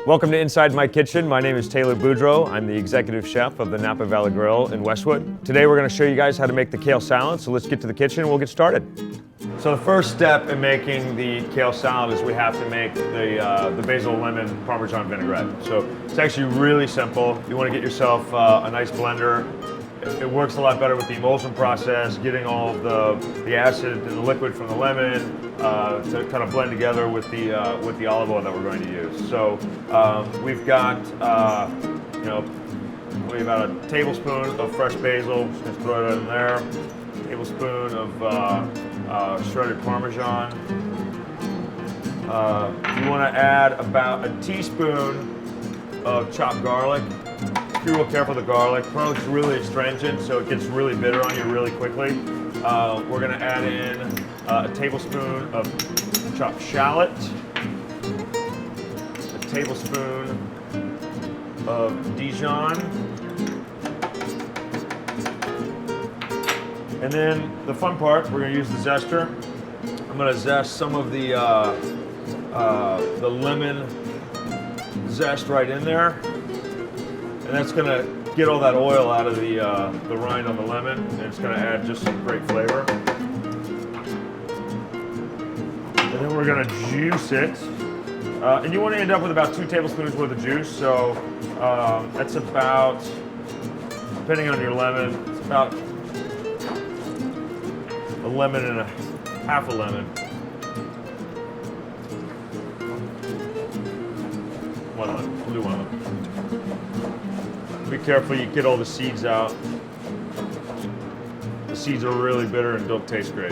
Welcome to Inside My Kitchen. My name is Taylor Boudreaux. I'm the executive chef of the Napa Valley Grille in Westwood. Today we're going to show you guys how to make the kale salad, so let's get to the kitchen and we'll get started. So the first step in making the kale salad is we have to make the basil lemon Parmesan vinaigrette. So it's actually really simple. You want to get yourself a nice blender. It works a lot better with the emulsion process, getting all of the acid and the liquid from the lemon to kind of blend together with the olive oil that we're going to use. So we've got about a tablespoon of fresh basil. Just throw it in there. A tablespoon of shredded Parmesan. You want to add about a teaspoon of chopped garlic. Be real careful with the garlic. Garlic's really astringent, so it gets really bitter on you really quickly. We're going to add in a tablespoon of chopped shallot, a tablespoon of Dijon, and then the fun part, we're going to use the zester. I'm going to zest some of the lemon zest right in there. And that's going to get all that oil out of the rind on the lemon, and it's going to add just some great flavor. And then we're going to juice it. And you want to end up with about 2 tablespoons worth of juice. So that's about, depending on your lemon, it's about a lemon and half a lemon. One lemon. We'll do 1 lemon. Be careful you get all the seeds out. The seeds are really bitter and don't taste great.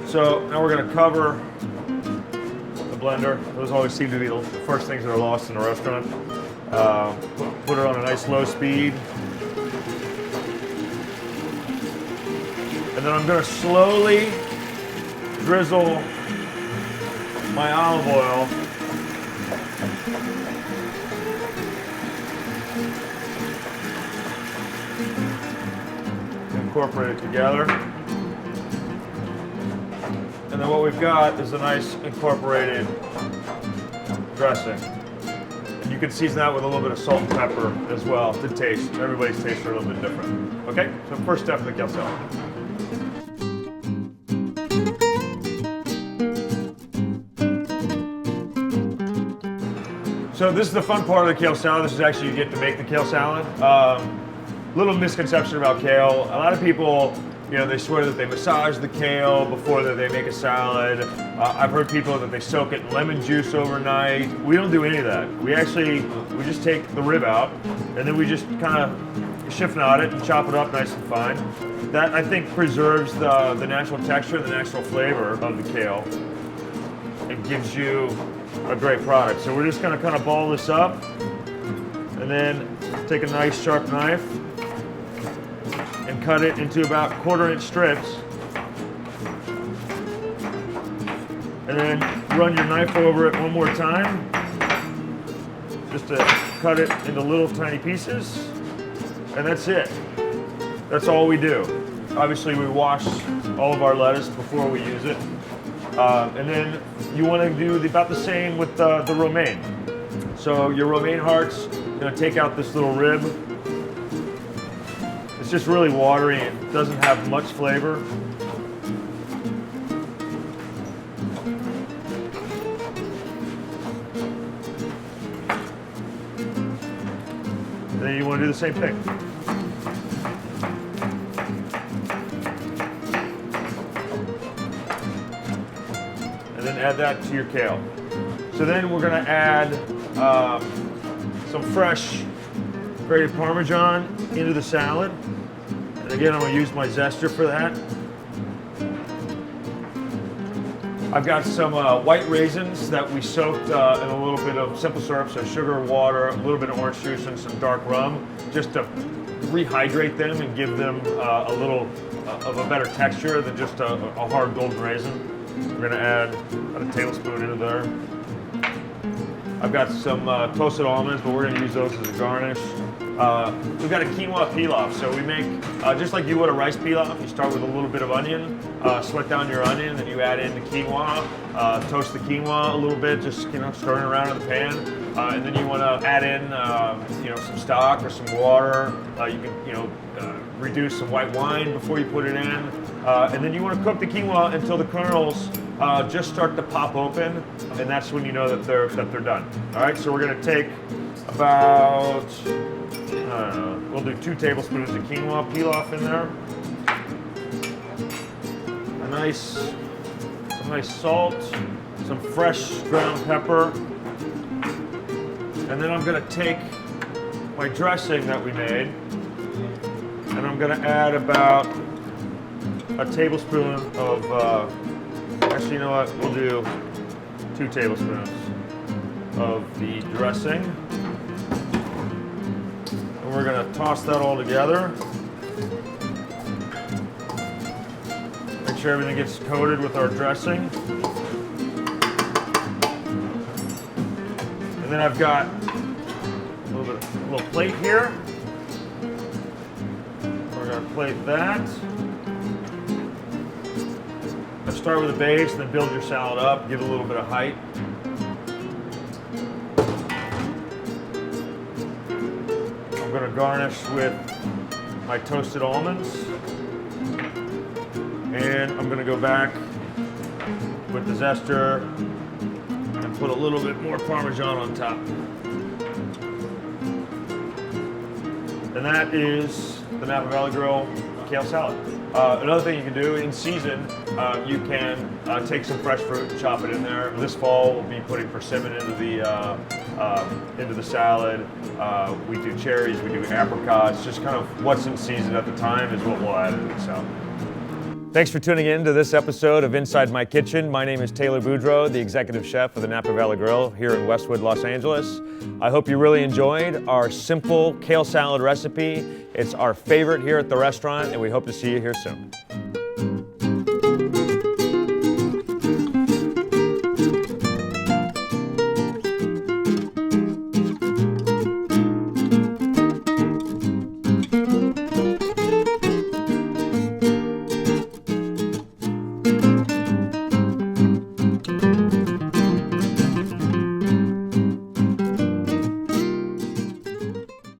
So now we're going to cover the blender. Those always seem to be the first things that are lost in a restaurant. Put it on a nice low speed. And then I'm going to slowly drizzle my olive oil incorporate it together. And then what we've got is a nice incorporated dressing. And you can season that with a little bit of salt and pepper as well to taste. Everybody's tastes are a little bit different. Okay, so first step of the kale salad. So this is the fun part of the kale salad. This is actually you get to make the kale salad. Little misconception about kale. A lot of people, they swear that they massage the kale before that they make a salad. I've heard people that they soak it in lemon juice overnight. We don't do any of that. We just take the rib out and then we just kind of chiffonade it and chop it up nice and fine. That, I think, preserves the natural texture, the natural flavor of the kale. It gives you a great product. So we're just going to kind of ball this up and then take a nice sharp knife and cut it into about 1/4-inch strips. And then run your knife over it one more time, just to cut it into little tiny pieces. And that's it. That's all we do. Obviously we wash all of our lettuce before we use it. And then you want to do about the same with the romaine. So your romaine hearts, take out this little rib. It's just really watery. It doesn't have much flavor. And then you want to do the same thing. And then add that to your kale. So then we're going to add some fresh grated Parmesan into the salad. And again, I'm going to use my zester for that. I've got some white raisins that we soaked in a little bit of simple syrup, so sugar, water, a little bit of orange juice, and some dark rum, just to rehydrate them and give them a little of a better texture than just a hard golden raisin. We're going to add about a tablespoon into there. I've got some toasted almonds, but we're going to use those as a garnish. We've got a quinoa pilaf, so we make, just like you would a rice pilaf, you start with a little bit of onion, sweat down your onion, then you add in the quinoa, toast the quinoa a little bit, just stirring around in the pan, and then you want to add in some stock or some water. You can reduce some white wine before you put it in, and then you want to cook the quinoa until the kernels just start to pop open, and that's when you know that they're done. All right, so we're going to take about we'll do 2 tablespoons of quinoa pilaf in there. Some nice salt, some fresh ground pepper, and then I'm going to take my dressing that we made, and I'm going to add about a tablespoon of, actually, you know what, we'll do 2 tablespoons of the dressing, and we're going to toss that all together. Make sure everything gets coated with our dressing. And then I've got a little plate here. We're going to plate that. Let's start with the base, then build your salad up, give it a little bit of height. I'm going to garnish with my toasted almonds. And I'm going to go back with the zester and put a little bit more Parmesan on top. And that is the Napa Valley Grille kale salad. Another thing you can do in season, you can take some fresh fruit and chop it in there. This fall we'll be putting persimmon into the salad. We do cherries, we do apricots. Just kind of what's in season at the time is what we'll add into the salad. Thanks for tuning in to this episode of Inside My Kitchen. My name is Taylor Boudreaux, the executive chef of the Napa Valley Grille here in Westwood, Los Angeles. I hope you really enjoyed our simple kale salad recipe. It's our favorite here at the restaurant, and we hope to see you here soon.